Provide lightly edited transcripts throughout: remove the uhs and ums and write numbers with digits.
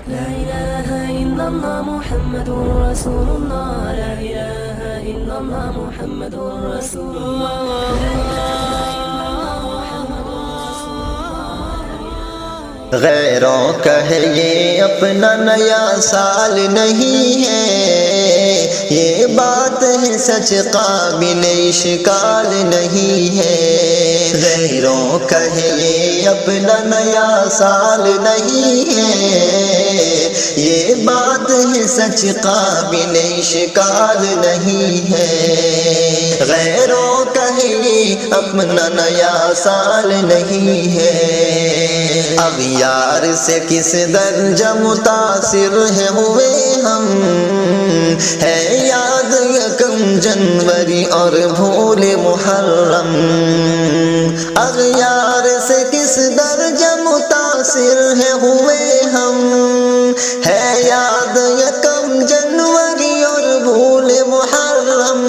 لا إله إلا الله محمد رسول الله. لا إله إلا الله محمد رسول الله. غیروں کا ہے یہ اپنا نیا سال نہیں ہے، یہ بات ہے سچ قابل اشکال نہیں ہے۔ غیروں کا ہے یہ اپنا نیا سال نہیں ہے، یہ بات ہے سچ قابل اشکال نہیں ہے۔ غیروں کا ہے یہ اپنا نیا سال نہیں ہے، اغیار سے کس درجہ متاثر ہے ہوئے ہم، ہے یاد یکم جنوری اور بھول محرم۔ اغیار سے کس درجہ متاثر ہے ہوئے ہم، ہے یاد یکم جنوری اور بھول محرم۔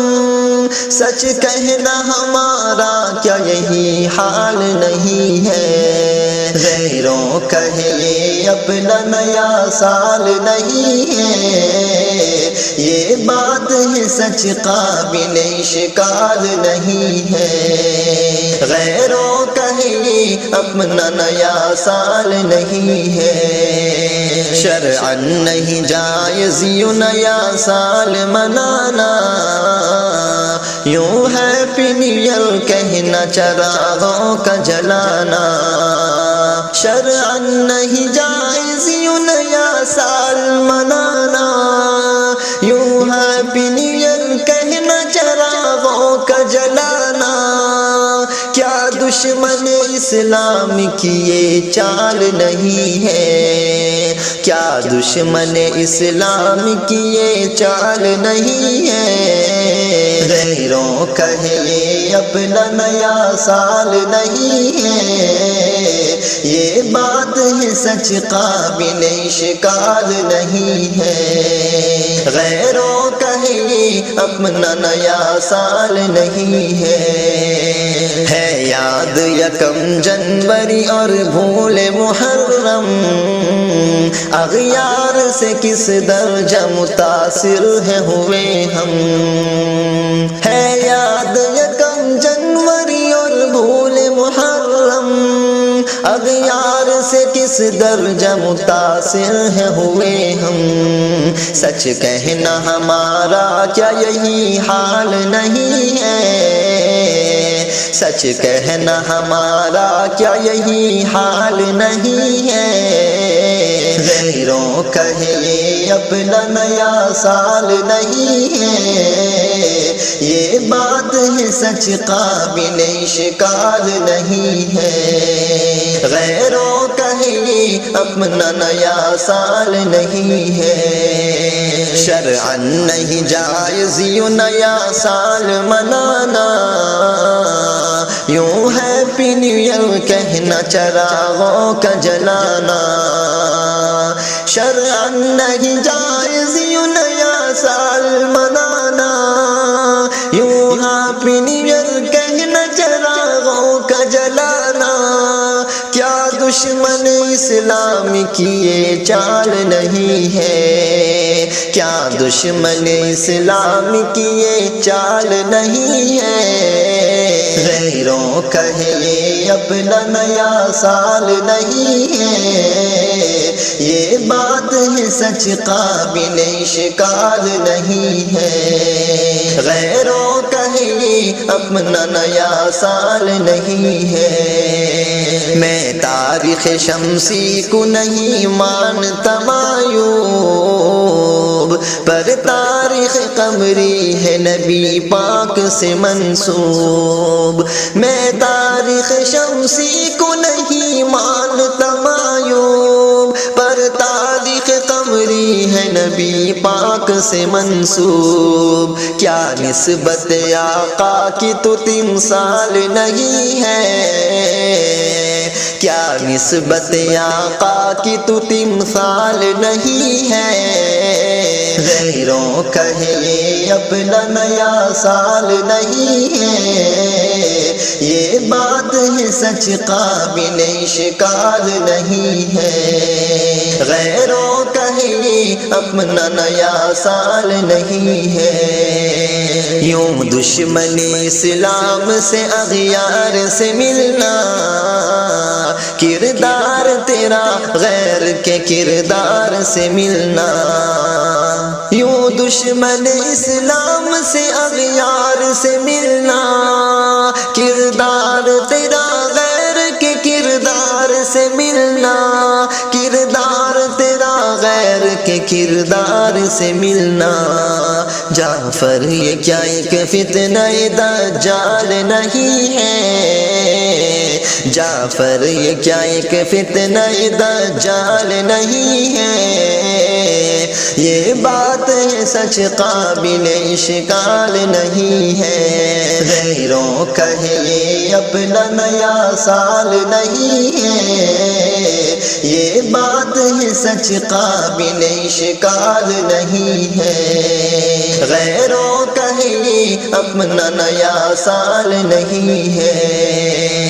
سچ کہنا ہمارا کیا یہی حال نہیں ہے، غیروں کا ہے یہ اپنا نیا سال نہیں ہے، یہ بات ہے سچ قابل اشکال نہیں ہے۔ غیروں کا ہے یہ اپنا نیا سال نہیں ہے، شرعاً نہیں جائز یوں نیا سال منانا، یوں ہیپی نیو ایئر کہنا چراغوں کا جلانا۔ شرعاً نہیں جائز یوں نیا سال منانا، یوں ہیپی نیو ایئر کہنا چراغوں کا جلانا۔ کیا دشمن اسلام کی یہ چال نہیں ہے، کیا دشمن اسلام کی یہ چال نہیں ہے۔ غیروں کا ہے یہ اپنا نیا سال نہیں ہے، یہ بات ہے سچ قابل اشکال نہیں ہے۔ غیروں کا ہے یہ اپنا نیا سال نہیں ہے یاد یکم جنوری اور بھول محرم۔ اغیار سے کس درجہ متاثر ہے ہوئے ہم، ہے یاد یکم جنوری اور بھول محرم۔ اغیار سے کس درجہ متاثر ہے ہوئے ہم، سچ کہنا ہمارا کیا یہی حال نہیں ہے، سچ کہنا ہمارا کیا یہی حال نہیں ہے۔ غیروں کا ہے یہ اپنا نیا سال نہیں ہے، یہ بات ہے سچ قابل اشکال نہیں ہے۔ غیروں کا ہے یہ اپنا نیا سال نہیں ہے، شرعاً نہیں جائز یوں نیا سال منانا، یوں ہیپی نیو ایئر کہنا چراغوں کا جلانا۔ شرعاً نہیں جائز یوں نیا سال منانا، یوں ہیپی نیو ایئر کہنا چراغوں کا جلانا۔ کیا دشمن اسلام کی یہ چال نہیں ہے، کیا دشمن اسلام کی یہ چال نہیں ہے۔ غیروں کا ہے یہ اپنا نیا سال نہیں ہے، یہ بات ہے سچ قابل اشکال نہیں ہے۔ غیروں کا ہے یہ اپنا نیا سال نہیں ہے، میں تاریخ شمسی کو نہیں مانتا معیوب، پر تاریخ قمری ہے نبی پاک سے منسوب۔ میں تاریخ شمسی کو نہیں مانتا معیوب، پر تاریخ قمری ہے نبی پاک سے منسوب۔ کیا نسبت آقا کی تو تمثال نہیں ہے، کیا نسبت آقا کی تو تمثال نہیں ہے۔ غیروں کا ہے یہ اپنا نیا سال نہیں ہے، یہ بات ہے سچ قابل اشکال نہیں ہے۔ غیروں اپنا نیا سال نہیں ہے، یوں دشمن اسلام سے اغیار سے ملنا، کردار تیرا غیر کے کردار سے ملنا، یوں دشمن اسلام سے اغیار سے ملنا، کردار تیرا غیر کے کردار سے ملنا، کردار تیرا غیر کے کردار سے ملنا۔ جعفر یہ کیا ایک فتنہ دجال نہیں ہے، جعفر یہ کیا ایک فتنہ دجال نہیں ہے، یہ بات ہے سچ قابل اشکال نہیں ہے، غیروں کہے یہ اپنا نیا سال نہیں ہے، یہ بات ہے سچ قابل اشکال نہیں ہے، غیروں کہے یہ اپنا نیا سال نہیں ہے۔